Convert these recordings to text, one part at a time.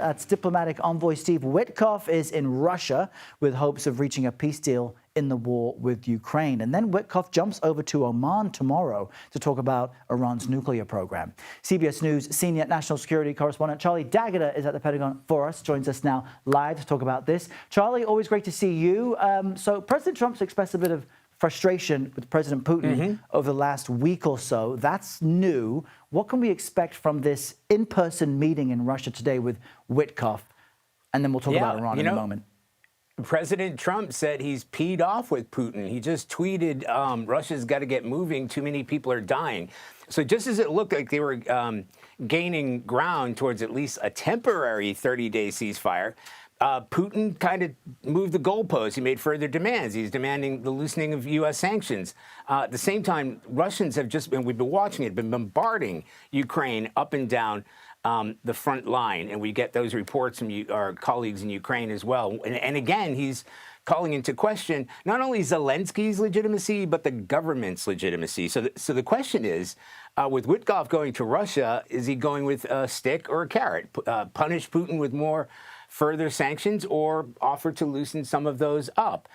That's diplomatic envoy Steve Witkoff is in Russia with hopes of reaching a peace deal in the war with Ukraine. And then Witkoff jumps over to Oman tomorrow to talk about Iran's nuclear program. CBS News senior national security correspondent Charlie D'Agata is at the Pentagon for us, joins us now live to talk about this. Charlie, always great to see you. So President Trump's expressed a bit of frustration with President Putin over the last week or so. That's new. What can we expect from this in-person meeting in Russia today with Witkoff? And then we'll talk about Iran in a moment. President Trump said he's peed off with Putin. He just tweeted, Russia's got to get moving. Too many people are dying. So just as it looked like they were gaining ground towards at least a temporary 30-day ceasefire, Putin kind of moved the goalposts. He made further demands. He's demanding the loosening of U.S. sanctions. At the same time, Russians have just been, we've been watching it, been bombarding Ukraine up and down the front line. And we get those reports from our colleagues in Ukraine as well. And again, he's calling into question not only Zelensky's legitimacy, but the government's legitimacy. So the question is, with Witkoff going to Russia, is he going with a stick or a carrot? Punish Putin with more further sanctions or offer to loosen some of those up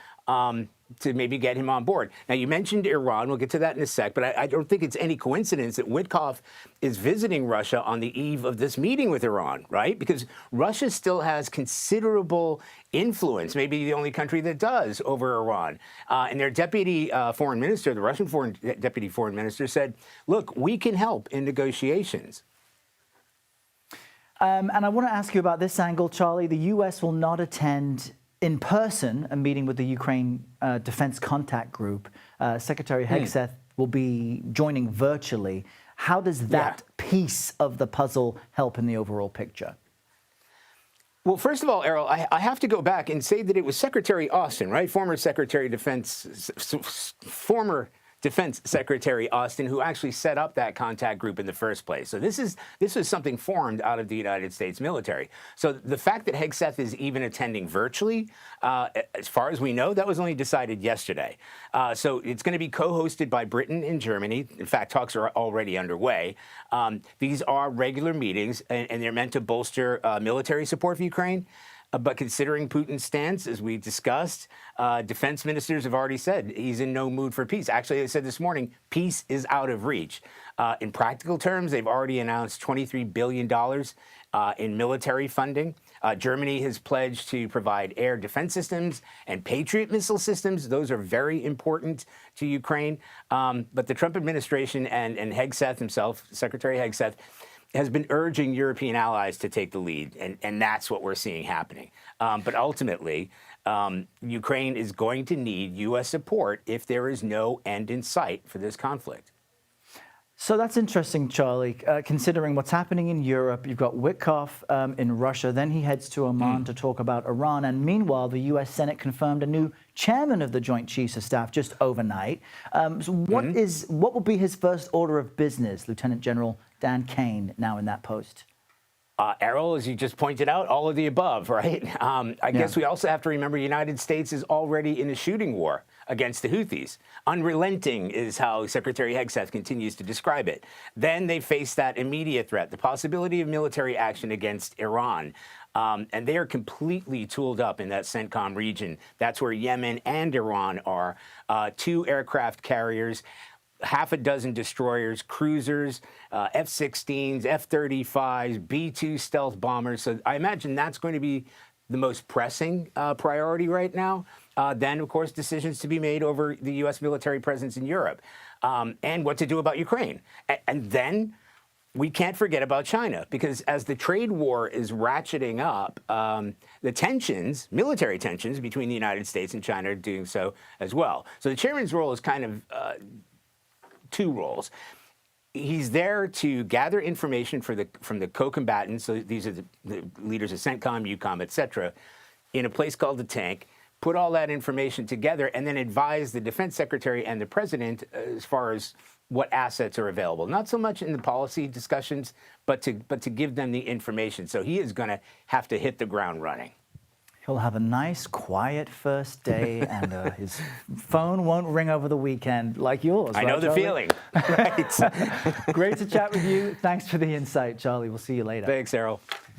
to maybe get him on board. Now, you mentioned Iran. We'll get to that in a sec, but I don't think it's any coincidence that Witkoff is visiting Russia on the eve of this meeting with Iran, right? Because Russia still has considerable influence, maybe the only country that does, over Iran. And their deputy foreign minister, the Russian deputy foreign minister, said, look, we can help in negotiations. And I want to ask you about this angle, Charlie. The U.S. will not attend in person a meeting with the Ukraine Defense Contact Group. Secretary Hegseth will be joining virtually. How does that piece of the puzzle help in the overall picture? Well, first of all, Errol, I have to go back and say that it was Secretary Austin, right? Former Defense Secretary Austin, who actually set up that contact group in the first place. So this was something formed out of the United States military. So the fact that Hegseth is even attending virtually, as far as we know, that was only decided yesterday. So it's going to be co-hosted by Britain and Germany. In fact, talks are already underway. These are regular meetings, and they're meant to bolster military support for Ukraine. But considering Putin's stance, as we discussed, defense ministers have already said he's in no mood for peace. Actually, they said this morning, peace is out of reach. In practical terms, they've already announced $23 billion in military funding. Germany has pledged to provide air defense systems and Patriot missile systems. Those are very important to Ukraine. But the Trump administration and Hegseth himself, Secretary Hegseth, has been urging European allies to take the lead, and that's what we're seeing happening. But ultimately, Ukraine is going to need U.S. support if there is no end in sight for this conflict. So that's interesting, Charlie, considering what's happening in Europe. You've got Witkoff in Russia, then he heads to Oman to talk about Iran. And meanwhile, the U.S. Senate confirmed a new chairman of the Joint Chiefs of Staff just overnight. So what will be his first order of business, Lieutenant General Dan Kane, now in that post? Errol, as you just pointed out, all of the above, right? I guess we also have to remember the United States is already in a shooting war against the Houthis. Unrelenting is how Secretary Hegseth continues to describe it. Then they face that immediate threat, the possibility of military action against Iran. And they are completely tooled up in that CENTCOM region. That's where Yemen and Iran are. 2 aircraft carriers, half a dozen destroyers, cruisers, F-16s, F-35s, B-2 stealth bombers. So I imagine that's going to be the most pressing priority right now. Then, of course, decisions to be made over the U.S. military presence in Europe and what to do about Ukraine. And then we can't forget about China, because as the trade war is ratcheting up, the tensions, military tensions between the United States and China are doing so as well. So the chairman's role is kind of 2 roles. He's there to gather information from the co-combatants. So these are the leaders of CENTCOM, EUCOM, et cetera, in a place called the Tank, put all that information together, and then advise the defense secretary and the president as far as what assets are available. Not so much in the policy discussions, but to give them the information. So he is going to have to hit the ground running. He'll have a nice, quiet first day, and his phone won't ring over the weekend like yours. I know the feeling. Right. Great to chat with you. Thanks for the insight, Charlie. We'll see you later. Thanks, Errol.